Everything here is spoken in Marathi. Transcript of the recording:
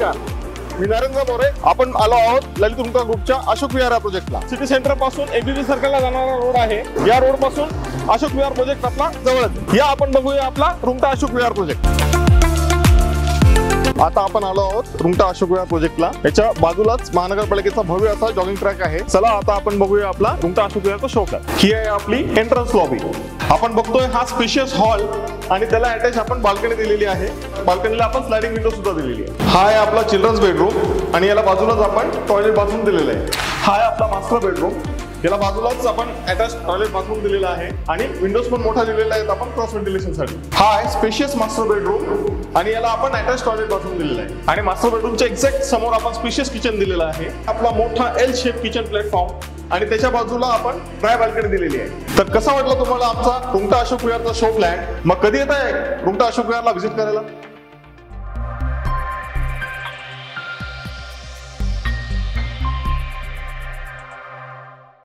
नमस्कार, मी नरेंद्र मोरे. आपण आलो आहोत ललित रुंगटा ग्रुपच्या अशोक विहार प्रोजेक्टला. सिटी सेंटर पासून एबीबी सर्कलला जाणारा रोड आहे. या रोड पासून अशोक विहार प्रोजेक्ट आपला जवळच. या आपण बघूया आपला रुंगटा अशोक विहार प्रोजेक्ट. आता आपण आलो आहोत रुंगटा अशोक विहार प्रोजेक्टला. याच्या बाजूलाच महानगरपालिकेचा भव्य असा जॉगिंग ट्रॅक आहे. चला आता आपण बघूया आपला रुंगटा अशोक विहारचा शो फ्लॅट. ही आहे आपली एंट्रन्स लॉबी. आपण बघतोय हा स्पेशियस हॉल आणि त्याला अटॅच आपण बाल्कनी दिलेली आहे. बाल्कनीला आपण स्लाइडिंग विंडो सुद्धा दिलेली आहे. हा आहे आपला चिल्ड्रन्स बेडरूम आणि याला बाजूलाच आपण टॉयलेट बाथरूम दिलेलं आहे. हा आहे आपला मास्टर बेडरूम. याला बाजूलाच आपण अटॅच टॉयलेट बाथरूम दिलेला आहे आणि विंडोज पण मोठा दिलेला आहे आपण क्रॉस व्हेंटिलेशन साठी. हा आहे स्पेशियस मास्टर बेडरूम आणि याला आपण अटॅच टॉयलेट बाथरूम दिलेला आहे. आणि मास्टर बेडरूमच्या एक्झॅक्ट समोर आपण स्पेशियस किचन दिलेला आहे. आपला मोठा एल शेप किचन प्लॅटफॉर्म आणि त्याच्या बाजूला आपण ड्राय बाल्कनी दिलेली आहे. तर कसा वाटला तुम्हाला आमचा रुंगटा अशोक विहारचा शो फ्लॅट? मग कधी येत आहे रुंगटा अशोक विहारला व्हिजिट करायला?